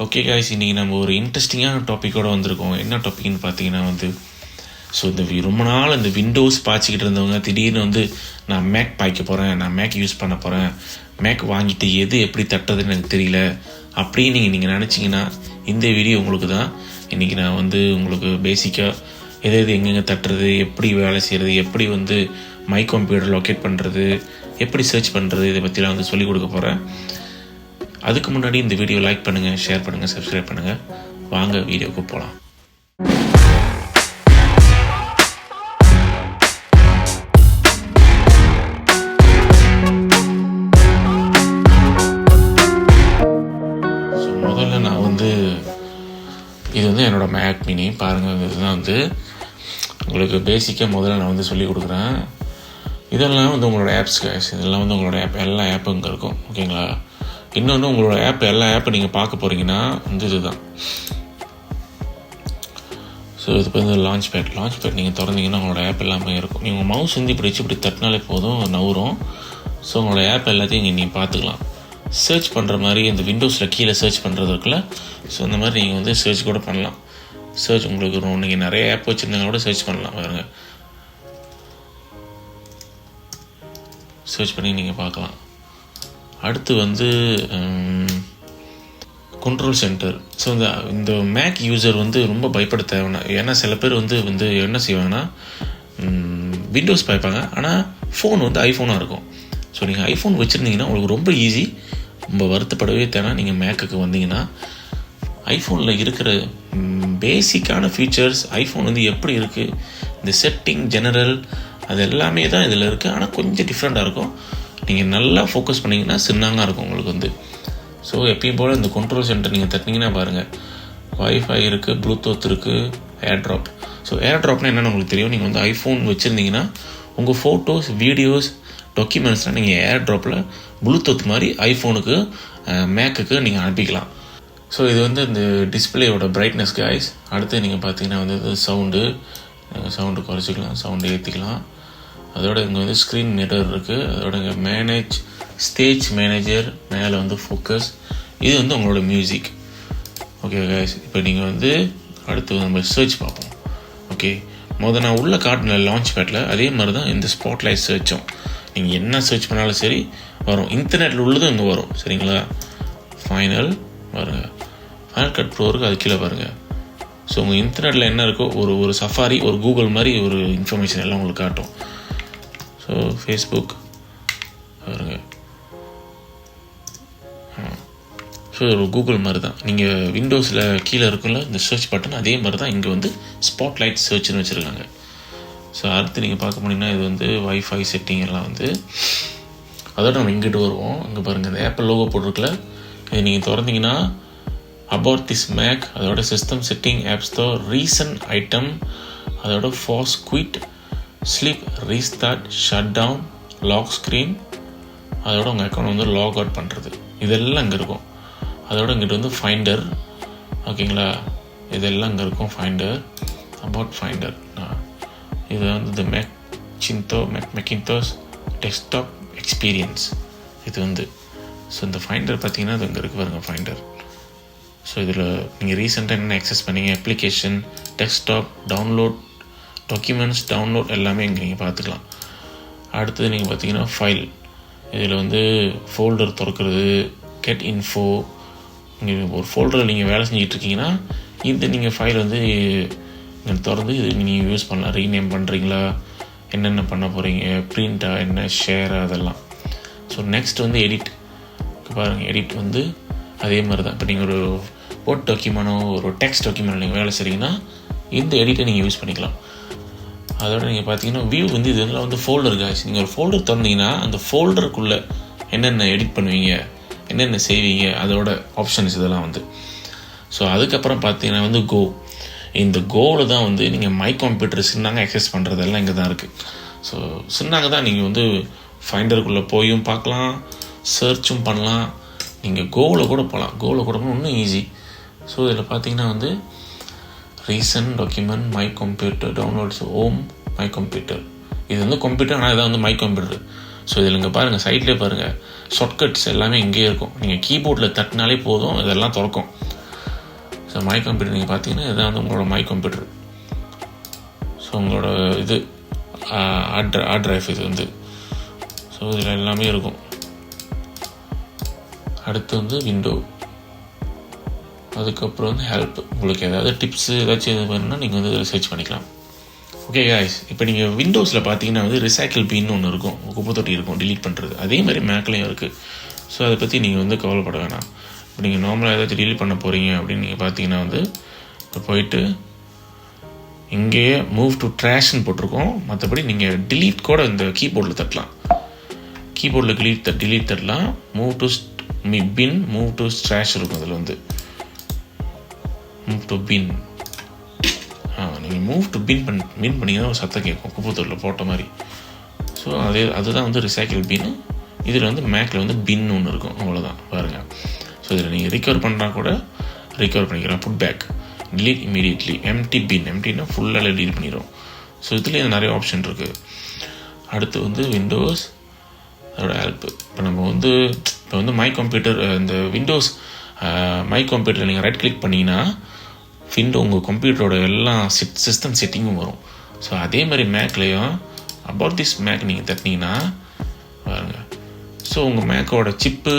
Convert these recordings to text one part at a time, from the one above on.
Okay guys, இன்றைக்கி நம்ம ஒரு இன்ட்ரெஸ்டிங்கான டாப்பிக்கோடு வந்திருக்கோம். என்ன டாப்பிக்னு பார்த்தீங்கன்னா ரொம்ப நாள் இந்த விண்டோஸ் பாய்ச்சிக்கிட்டு இருந்தவங்க திடீர்னு நான் மேக் பாய்க்க போகிறேன், நான் மேக் யூஸ் பண்ண போகிறேன், மேக் வாங்கிட்டு எது எப்படி தட்டுறதுன்னு எனக்கு தெரியல அப்படின்னு நீங்கள் நினச்சிங்கன்னா இந்த வீடியோ உங்களுக்கு தான். இன்றைக்கி நான் உங்களுக்கு பேசிக்காக எது எங்கெங்கே தட்டுறது, எப்படி வேலை செய்கிறது, எப்படி மை கம்ப்யூட்டர் லொக்கேட் பண்ணுறது, எப்படி சர்ச் பண்ணுறது, இதை பற்றிலாம் சொல்லிக் கொடுக்க போகிறேன். அதுக்கு முன்னாடி இந்த வீடியோ லைக் பண்ணுங்கள், ஷேர் பண்ணுங்கள், சப்ஸ்கிரைப் பண்ணுங்கள். வாங்க வீடியோவுக்கு போகலாம். ஸோ முதல்ல நான் இது என்னோடய மேக் மினி பாருங்கள். இதுதான் உங்களுக்கு பேசிக்காக முதல்ல நான் சொல்லிக் கொடுக்குறேன். இதெல்லாம் உங்களோட ஆப்ஸ் கேஷ், இதெல்லாம் உங்களோட ஆப், எல்லா ஆப்பும் இங்கே இருக்கும். ஓகேங்களா? இன்னொன்று உங்களோட ஆப், எல்லா ஆப்பை நீங்கள் பார்க்க போகிறீங்கன்னா இதுதான். ஸோ இது லான்ச் பேட் நீங்கள் திறந்தீங்கன்னா உங்களோட ஆப் எல்லாமே இருக்கும். நீங்கள் மவுஸ் இப்படி தட்டினாலே போதும், நவுறும். ஸோ உங்களோட ஆப் எல்லாத்தையும் இங்கே நீங்கள் பார்த்துக்கலாம். சர்ச் பண்ணுற மாதிரி இந்த விண்டோஸில் கீழே சர்ச் பண்ணுறது இருக்குல்ல, ஸோ இந்த மாதிரி நீங்கள் சர்ச் கூட பண்ணலாம். சர்ச் உங்களுக்கு நீங்கள் நிறைய ஆப் வச்சுருந்தாங்க கூட சர்ச் பண்ணலாம். பாருங்கள், சர்ச் பண்ணி நீங்கள் பார்க்கலாம். அடுத்து கண்ட்ரோல் சென்டர். ஸோ இந்த மேக் யூசர் ரொம்ப பயப்பட தேவைன்னா, ஏன்னா சில பேர் என்ன செய்வாங்கன்னா விண்டோஸ் பாய்ப்பாங்க, ஆனால் ஃபோன் ஐஃபோனாக இருக்கும். ஸோ நீங்கள் ஐஃபோன் வச்சுருந்தீங்கன்னா உங்களுக்கு ரொம்ப ஈஸி, ரொம்ப வருத்தப்படவே தேவை. நீங்கள் மேக்குக்கு வந்தீங்கன்னா ஐஃபோனில் இருக்கிற பேசிக்கான ஃபீச்சர்ஸ், ஐஃபோன் எப்படி இருக்குது, இந்த செட்டிங் ஜெனரல், அது எல்லாமே தான் இதில் இருக்குது. ஆனால் கொஞ்சம் டிஃப்ரெண்ட்டாக இருக்கும். நீங்கள் நல்லா ஃபோக்கஸ் பண்ணிங்கன்னா சின்னாங்க இருக்கும் உங்களுக்கு ஸோ எப்பயும் போல் இந்த கண்ட்ரோல் சென்டர் நீங்கள் தட்டினீங்கன்னா பாருங்கள், வைஃபை இருக்குது, ப்ளூடூத் இருக்குது, ஏர்ட்ராப். ஸோ ஏர்ட்ராப்னா என்னென்னு உங்களுக்கு தெரியும். நீங்கள் ஐஃபோன் வச்சுருந்தீங்கன்னா உங்கள் ஃபோட்டோஸ், வீடியோஸ், டாக்குமெண்ட்ஸ்லாம் நீங்கள் ஏர்ட்ராப்பில் ப்ளூடூத் மாதிரி ஐஃபோனுக்கு, மேக்குக்கு நீங்கள் அனுப்பிக்கலாம். ஸோ இது இந்த டிஸ்பிளேயோட பிரைட்னஸ் காய்ஸ். அடுத்து நீங்கள் பார்த்தீங்கன்னா சவுண்டு குறைச்சிக்கலாம், சவுண்டு ஏற்றிக்கலாம். அதோட இங்கே ஸ்க்ரீன் மிரர் இருக்குது. அதோட இங்கே மேனேஜ் ஸ்டேஜ் மேனேஜர், மேலே ஃபோக்கஸ். இது உங்களோட மியூசிக். ஓகே கைஸ், இப்போ நீங்கள் அடுத்து நம்ம சர்ச் பார்ப்போம். ஓகே, நான் உள்ள காட்டின லான்ச் பேட்டில் அதே மாதிரி தான் இந்த ஸ்பாட்லைட் சர்ச்சும். நீங்கள் என்ன சர்ச் பண்ணாலும் சரி வரும். இன்டர்நெட்டில் உள்ளதும் இங்கே வரும். சரிங்களா? ஃபைனல் பாருங்கள், ஃபைனல் கட் ப்ரோ இருக்குது, அது கீழே பாருங்கள். ஸோ உங்கள் இன்டர்நெட்டில் என்ன இருக்கோ ஒரு சஃபாரி, ஒரு கூகுள் மாதிரி ஒரு இன்ஃபர்மேஷன் எல்லாம் உங்களுக்கு காட்டும். ஸோ ஃபேஸ்புக் பாருங்க, ஸோ ஒரு கூகுள் மாதிரி தான். நீங்கள் விண்டோஸில் கீழே இருக்குல்ல இந்த சர்ச் பட்டன், அதே மாதிரி தான் இங்கே ஸ்பாட்லைட் சர்ச்னு வச்சுருக்காங்க. ஸோ அடுத்து நீங்கள் பார்க்க முடியும்னா இது வைஃபை செட்டிங் எல்லாம் அதோட நம்ம இங்கிட்டு வருவோம். இங்கே பாருங்கள், இந்த ஆப்பிள் லோகோ போட்டிருக்குல, இது நீங்கள் திறந்தீங்கன்னா அபவுட் திஸ் மேக், அதோட system setting, app store, recent item, அதோட ஃபாஸ்ட் quit, sleep, restart, shut down, lock screen, அதோட உங்கள் அக்கௌண்ட் லாக் அவுட் பண்ணுறது, இதெல்லாம் இங்கே இருக்கும். அதோட இங்கிட்ட ஃபைண்டர். ஓகேங்களா? இதெல்லாம் இங்கே இருக்கும். ஃபைண்டர், அபவுட் ஃபைண்டர், இது இந்த மேக்கின்டோஸ் டெஸ்க்டாப் எக்ஸ்பீரியன்ஸ். இது ஸோ இந்த ஃபைண்டர் பார்த்தீங்கன்னா அது இங்கே இருக்குது பாருங்கள், ஃபைண்டர். ஸோ இதில் நீங்கள் ரீசெண்டாக என்ன அக்சஸ் பண்ணீங்க, application, desktop, download, documents, download எல்லாமே இங்கே நீங்கள் பார்த்துக்கலாம். அடுத்தது நீங்கள் பார்த்தீங்கன்னா ஃபைல். இதில் ஃபோல்டர் திறக்கிறது, கெட் இன்ஃபோ. நீங்கள் ஒரு ஃபோல்டரில் நீங்கள் வேலை செஞ்சிட்ருக்கீங்கன்னா இது நீங்கள் ஃபைல் இங்கே திறந்து இது நீங்கள் யூஸ் பண்ணலாம். ரீநேம் பண்ணுறீங்களா, என்னென்ன பண்ண போகிறீங்க, ப்ரிண்ட்டாக என்ன, ஷேராக, அதெல்லாம். ஸோ நெக்ஸ்ட் எடிட் பாருங்கள். எடிட் அதே மாதிரி தான். இப்போ நீங்கள் ஒரு வேர்ட் டாக்குமெண்ட்டோ ஒரு டெக்ஸ்ட் டாக்குமெண்ட் நீங்கள் வேலை செய்கிறீங்கன்னா இந்த எடிட்டை நீங்கள் யூஸ் பண்ணிக்கலாம். அதோட நீங்கள் பார்த்தீங்கன்னா வியூ இதெல்லாம் ஃபோல்டர் காய்ஸ். நீங்கள் ஒரு ஃபோல்டர் திறந்தீங்கன்னா அந்த ஃபோல்டருக்குள்ளே என்னென்ன எடிட் பண்ணுவீங்க, என்னென்ன செய்வீங்க, அதோட ஆப்ஷன்ஸ் இதெல்லாம் ஸோ அதுக்கப்புறம் பார்த்தீங்கன்னா கோ. இந்த கோவில் தான் நீங்கள் மை கம்ப்யூட்டர் சின்னாங்க அக்சஸ் பண்ணுறதெல்லாம் இங்கே தான் இருக்குது. ஸோ சின்னாங்க தான் நீங்கள் ஃபைண்டருக்குள்ளே போயும் பார்க்கலாம், சர்ச்சும் பண்ணலாம். நீங்கள் கோவில் கூட போகலாம். கோவில் கூட போனால் இன்னும் ஈஸி. ஸோ இதில் பார்த்தீங்கன்னா recent document, my computer, downloads, home, my computer. இது கம்ப்யூட்டர், ஆனால் இதான் மை கம்ப்யூட்டர். ஸோ இதில் இங்கே பாருங்கள், சைட்லேயே பாருங்கள், ஷார்ட்கட்ஸ் எல்லாமே இங்கே இருக்கும். நீங்கள் கீபோர்டில் தட்டினாலே போதும், இதெல்லாம் திறக்கும். ஸோ மை கம்ப்யூட்டர் நீங்கள் பார்த்தீங்கன்னா இதுதான் வந்து உங்களோட மை கம்ப்யூட்டர். ஸோ உங்களோட இது ஹார்ட் ட்ரைவ் இது வந்து. ஸோ இதில் எல்லாமே இருக்கும். அடுத்து வந்து விண்டோ, அதுக்கப்புறம் வந்து ஹெல்ப். உங்களுக்கு ஏதாவது டிப்ஸு ஏதாச்சும் இது வேணும்னா நீங்கள் வந்து இதில் சர்ச் பண்ணிக்கலாம். ஓகே காய்ஸ், இப்போ நீங்கள் விண்டோஸில் பார்த்தீங்கன்னா வந்து ரிசைக்கிள் பின்னு ஒன்று இருக்கும், குப்பை தொட்டி இருக்கும் டிலீட் பண்ணுறது. அதே மாதிரி மேக்லேயும் இருக்குது. ஸோ அதை பற்றி நீங்கள் வந்து கவலைப்பட வேணாம். இப்போ நீங்கள் நார்மலாக ஏதாச்சும் டிலீட் பண்ண போகிறீங்க அப்படின்னு நீங்கள் பார்த்தீங்கன்னா வந்து இப்போ போயிட்டு இங்கேயே மூவ் டு ட்ராஷ்ன்னு போட்டிருக்கோம். மற்றபடி நீங்கள் டிலீட் கூட இந்த கீபோர்டில் தட்டலாம். கீபோர்டில் டிலீட் தட்டலாம். Move to bin, move to trash இருக்கும். அதில் வந்து மூவ் டு பின், நீங்கள் மூவ் டு பின் பண்ணிங்கன்னா ஒரு சத்தம் கேட்கும், குப்பத்தூரில் போட்ட மாதிரி. ஸோ அதுதான் வந்து ரிசைக்கிள் பின். இதில் வந்து மேக்கில் வந்து பின் ஒன்று இருக்கும், அவ்வளோதான் பாருங்கள். ஸோ இதில் நீங்கள் ரிகவர் பண்ணுறா கூட ரிகவர் பண்ணிக்கலாம். Put back, delete immediately, empty bin. எம்டினா ஃபுல்லாக டிலீட் பண்ணிடும். ஸோ இதுலேயே நிறைய ஆப்ஷன் இருக்குது. அடுத்து வந்து விண்டோஸ், அதோட ஹெல்ப். இப்போ நம்ம வந்து இப்போ வந்து மை கம்ப்யூட்டர், இந்த விண்டோஸ் மை கம்ப்யூட்டரில் நீங்கள் ரைட் கிளிக் பண்ணிங்கன்னா உங்கள் கம்ப்யூட்டரோட எல்லா சிஸ்டம் செட்டிங்கும் வரும். ஸோ அதே மாதிரி மேக்லேயும் அபவுட் திஸ் மேக் நீங்கள் தட்டினீங்கன்னா பாருங்கள். ஸோ உங்கள் மேக்கோட சிப்பு,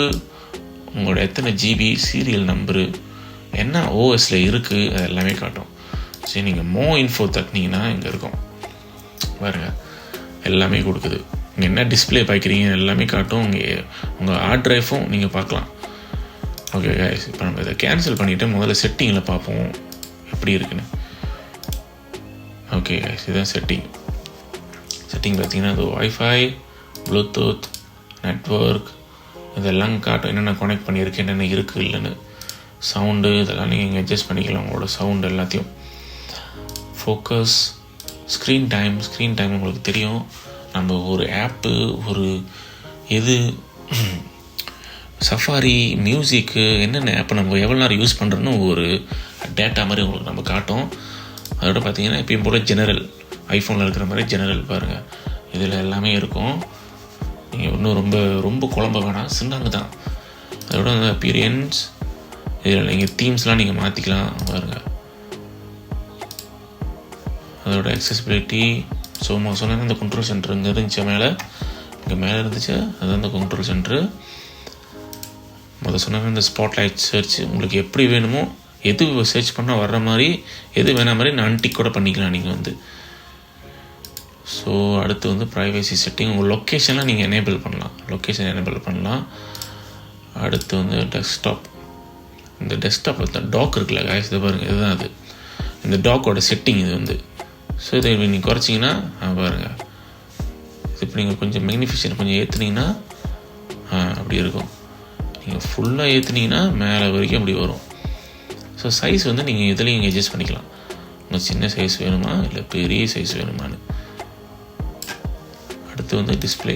உங்களோட எத்தனை ஜிபி, சீரியல் நம்பரு, என்ன ஓஎஸில் இருக்குது, அது எல்லாமே காட்டும். சரி, நீங்கள் இன்ஃபோ தட்டினீங்கன்னா இங்கே இருக்கும் பாருங்கள், எல்லாமே கொடுக்குது. இங்கே என்ன டிஸ்பிளே பார்க்குறீங்க எல்லாமே காட்டும். உங்கள் ஹார்ட் ட்ரைவும் நீங்கள் பார்க்கலாம். ஓகே கைஸ், இப்போ நம்ம இதை கேன்சல் பண்ணிவிட்டு முதல்ல செட்டிங்கில் பார்ப்போம் எப்படி இருக்குன்னு. ஓகே கைஸ், இதுதான் செட்டிங் பார்த்தீங்கன்னா அது வைஃபை, ப்ளூடூத், நெட்வொர்க் இதெல்லாம் காட்டும். என்னென்ன கனெக்ட் பண்ணியிருக்கு, என்னென்ன இருக்குது இல்லைன்னு. சவுண்டு இதெல்லாம் நீங்கள் அட்ஜஸ்ட் பண்ணிக்கலாம், உங்களோட சவுண்டு எல்லாத்தையும். ஃபோக்கஸ், ஸ்க்ரீன் டைம் உங்களுக்கு தெரியும். நம்ம ஒரு ஆப்பு, ஒரு இது சஃபாரி, மியூசிக்கு, என்னென்ன ஆப்பை நம்ம எவ்வளோ நேரம் யூஸ் பண்ணுறோன்னு ஒரு டேட்டா மாதிரி உங்களுக்கு நம்ம காட்டும். அதோட பார்த்தீங்கன்னா எப்பயும் போல் ஜெனரல், ஐஃபோனில் இருக்கிற மாதிரி ஜெனரல் பாருங்கள், இதில் எல்லாமே இருக்கும். நீங்கள் இன்னும் ரொம்ப குழம்ப வேணாம், சின்னங்க தான். அதோட அந்த அப்பியரன்ஸ், இதில் நீங்கள் தீம்ஸ்லாம் நீங்கள் மாற்றிக்கலாம் பாருங்கள். அதோட அக்சசிபிலிட்டி. ஸோ சொன்னால் இந்த கண்ட்ரோல் சென்டர் இங்கே இருந்துச்சு, இங்கே மேலே இருந்துச்சு, அதுதான் இந்த கண்ட்ரோல் சென்டரு. சொன்ன இந்த ஸ்பாட்லைட் சர்ச், உங்களுக்கு எப்படி வேணுமோ எது சர்ச் பண்ணால் வர்ற மாதிரி, எது வேணா மாதிரி நான் அன்டிக் கூட பண்ணிக்கலாம் நீங்கள் வந்து. ஸோ அடுத்து வந்து ப்ரைவசி செட்டிங், உங்கள் லொக்கேஷன்லாம் நீங்கள் எனேபிள் பண்ணலாம். அடுத்து வந்து டெஸ்க்டாப். இந்த டெஸ்க்டாப்பில் இந்த டாக் இருக்குல்ல காய்ஸ், இதை பாருங்கள், இதுதான் அது, இந்த டாக்கோட செட்டிங் இது வந்து. ஸோ இதை நீங்கள் குறைச்சிங்கன்னா பாருங்கள், இது இப்போ நீங்கள் கொஞ்சம் மேக்னிஃபிகேஷன் கொஞ்சம் ஏற்றுனீங்கன்னா அப்படி இருக்கும். நீங்கள் ஃபுல்லாக ஏற்றுனீங்கன்னா மேலே வரைக்கும் அப்படி வரும். ஸோ சைஸ் வந்து நீங்கள் இதுலேயும் நீங்கள் அட்ஜஸ்ட் பண்ணிக்கலாம், உங்களுக்கு சின்ன சைஸ் வேணுமா இல்லை பெரிய சைஸ் வேணுமான்னு. அடுத்து வந்து டிஸ்பிளே.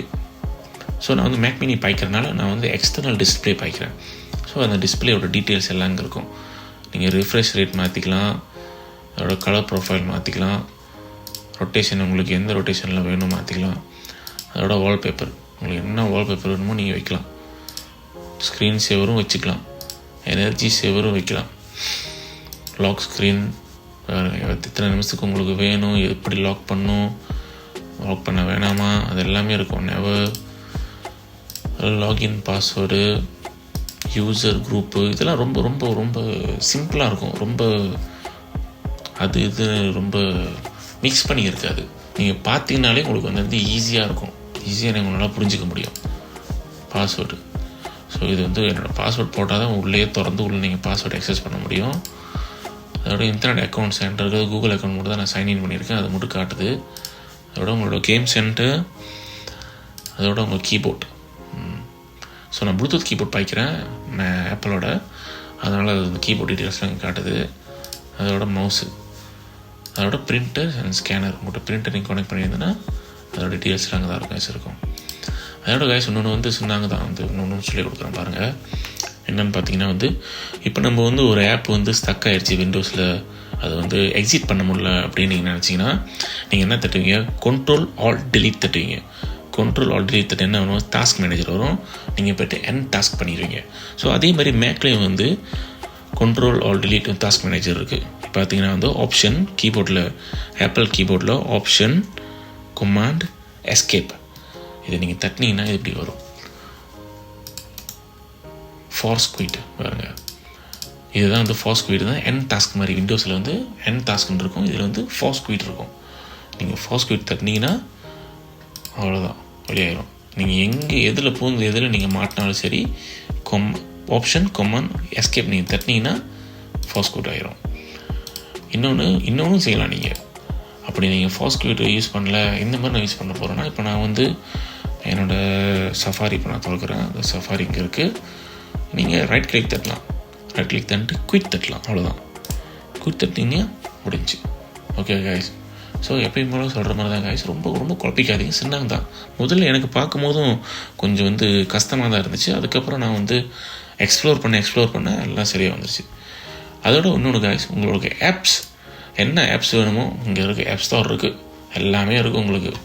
ஸோ நான் வந்து மேக் மினி பாய்க்கிறதுனால நான் வந்து எக்ஸ்டர்னல் டிஸ்பிளே பாய்க்கிறேன். ஸோ அந்த டிஸ்பிளேயோட டீட்டெயில்ஸ் எல்லாம் இங்கே இருக்கும். நீங்கள் ரிஃப்ரெஷ் ரேட் மாற்றிக்கலாம், அதோட கலர் ப்ரொஃபைல் மாற்றிக்கலாம், ரொட்டேஷன் உங்களுக்கு எந்த ரொட்டேஷனில் வேணும் மாற்றிக்கலாம். அதோட வால்பேப்பர், உங்களுக்கு என்ன வால்பேப்பர் வேணுமோ நீங்கள் வைக்கலாம். ஸ்க்ரீன் சேவரும் வச்சுக்கலாம், எனர்ஜி சேவரும் வைக்கலாம். லாக் ஸ்க்ரீன், எத்தனை நிமிஷத்துக்கு உங்களுக்கு வேணும், எப்படி லாக் பண்ணணும், லாக் பண்ண வேணாமா, அது எல்லாமே இருக்கும். Never, login password, user group, இதெல்லாம் ரொம்ப ரொம்ப ரொம்ப சிம்பிளாக இருக்கும். ரொம்ப இது ரொம்ப மிக்ஸ் பண்ணி இருக்காது. நீங்கள் பார்த்தீங்கனாலே உங்களுக்கு வந்து ஈஸியாக இருக்கும், ஈஸியாக நீங்கள் உங்களால் புரிஞ்சிக்க முடியும். பாஸ்வேர்டு, ஸோ இது வந்து என்னோடய பாஸ்வேர்ட் போட்டால் தான் உள்ளே திறந்து நீங்கள் பாஸ்வேர்டு அக்சஸ் பண்ண முடியும். அதோட internet account centre, Google account மட்டும் தான் நான் சைன்இன் பண்ணியிருக்கேன், அது மட்டும் காட்டுது. அதோட உங்களோட கேம் சென்டர், அதோட உங்கள் கீபோர்ட். ஸோ நான் ப்ளூடூத் கீபோர்ட் பாய்க்கிறேன் ஆப்பிளோட, அதனால் அது கீபோர்ட் டீட்டெயில்ஸ்லாம் காட்டுது. அதோட மவுஸு, அதோட பிரிண்டர் அண்ட் ஸ்கேனர். உங்கள்கிட்ட பிரிண்டர் நீங்கள் கனெக்ட் பண்ணியிருந்தேன்னா அதோட டீட்டெயில்ஸ்லாம் அங்கே தான் இருக்கும். அதோட கைஸ் இன்னொன்று வந்து சொன்னாங்க தான் வந்து இன்னொன்று சொல்லி கொடுக்குறேன் பாருங்கள். என்னென்னு பார்த்தீங்கன்னா வந்து இப்போ நம்ம வந்து ஒரு ஆப் வந்து ஸ்டக் ஆகிடுச்சு விண்டோஸில், அது வந்து எக்ஸிட் பண்ண முடியல அப்படின்னு நீங்கள் நினச்சிங்கன்னா நீங்கள் என்ன தட்டுவீங்க, Ctrl+Alt+Delete தட்டுவீங்க. Ctrl+Alt+Delete தட்டு என்ன வரும், டாஸ்க் மேனேஜர் வரும், நீங்கள் போய்ட்டு டாஸ்க் பண்ணிடுவீங்க. ஸோ அதே மாதிரி மேக்லேயும் வந்து control all delete task manager இருக்குது. பார்த்தீங்கன்னா வந்து ஆப்ஷன் கீபோர்டில், ஆப்பிள் கீபோர்டில் ஆப்ஷன் கமாண்ட் எஸ்கேப், இதை நீங்கள் தட்டினீங்கன்னா இது இப்படி வரும். ஃபார்ஸ் குயிட் பாருங்கள், இதுதான் வந்து ஃபாஸ்ட் குயிட் தான். என் டாஸ்க் மாதிரி விண்டோஸில் வந்து என் டாஸ்க்னு இருக்கும், இதில் வந்து ஃபாஸ்ட் குயிட் இருக்கும். நீங்கள் ஃபாஸ்ட் குயிட் தட்டினீங்கன்னா அவ்வளோதான், வெளியாயிரும். நீங்கள் எங்கே எதில் பூந்து எதில் நீங்கள் மாட்டினாலும் சரி, ஆப்ஷன் கமாண்ட் எஸ்கேப் நீங்கள் தட்டினீங்கன்னா ஃபாஸ்ட் குயிட் ஆயிரும். இன்னொன்று செய்யலாம். நீங்கள் அப்படி நீங்கள் ஃபாஸ்ட் குயிட் யூஸ் பண்ணல, இந்த மாதிரி நான் யூஸ் பண்ண போகிறேன்னா, இப்போ நான் வந்து என்னோடய சஃபாரி இப்போ நான் திறக்கிறேன். அந்த சஃபாரி இங்கே இருக்குது. நீங்கள் ரைட் கிளிக் தட்டலாம், ரைட் கிளிக் தட்டிட்டு குயிட் தட்டலாம், அவ்வளோதான். குயிட் தட்டிங்க முடிஞ்சு. ஓகே கைஸ், ஸோ எப்பயும் போல சொல்கிற மாதிரி தான் கைஸ், ரொம்ப ரொம்ப குழப்பிக்காதீங்க. சின்னங்க தான். முதல்ல எனக்கு பார்க்கும் போதும் கொஞ்சம் வந்து கஷ்டமாக தான் இருந்துச்சு. அதுக்கப்புறம் நான் வந்து எக்ஸ்ப்ளோர் பண்ண எல்லாம் சரியாக வந்துருச்சு. அதோட இன்னொன்று கைஸ், உங்களுக்கு ஆப்ஸ் என்ன ஆப்ஸ் வேணுமோ இங்கே இருக்குது. ஆப் ஸ்டோர் இருக்குது, எல்லாமே இருக்குது.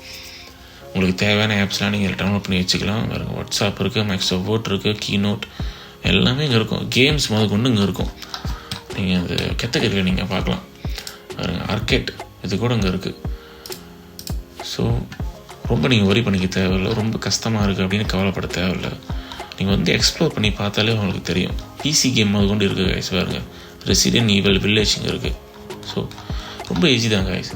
உங்களுக்கு தேவையான ஆப்ஸ்லாம் நீங்கள் டவுன்லோட் பண்ணி வச்சுக்கலாம். வாட்ஸ்அப் இருக்குது, மைக்ரோசாஃப்ட் வேர்ட் இருக்குது, கீநோட் எல்லாமே இங்கே இருக்கும். கேம்ஸ் கொண்டு இங்கே இருக்கும். நீங்கள் அது கெத்தகரியில் நீங்கள் பார்க்கலாம். ஆர்கேட் இது கூட இங்கே இருக்குது. ஸோ ரொம்ப நீங்கள் ஒரி பண்ணிக்க தேவையில்லை, ரொம்ப கஷ்டமாக இருக்குது அப்படின்னு கவலைப்பட தேவையில்லை. நீங்கள் வந்து எக்ஸ்ப்ளோர் பண்ணி பார்த்தாலே உங்களுக்கு தெரியும். பிசி கேம் கொண்டு இருக்குது கைஸ். பாருங்க, ரெசிடென்ட் ஈவல் வில்லேஜ் இங்கே இருக்குது. ஸோ ரொம்ப ஈஸி தான் கைஸ்.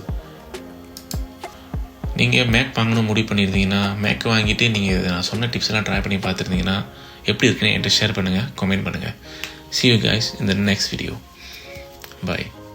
நீங்கள் மேக் வாங்கணும் முடிவு பண்ணியிருந்தீங்கன்னா, மேக் வாங்கிட்டு நீங்கள் நான் சொன்ன டிப்ஸ் எல்லாம் ட்ரை பண்ணி பார்த்துருந்தீங்கன்னா எப்படி இருக்குன்னு என்கிட்ட ஷேர் பண்ணுங்கள், கமெண்ட் பண்ணுங்கள். See you guys in the next video. Bye.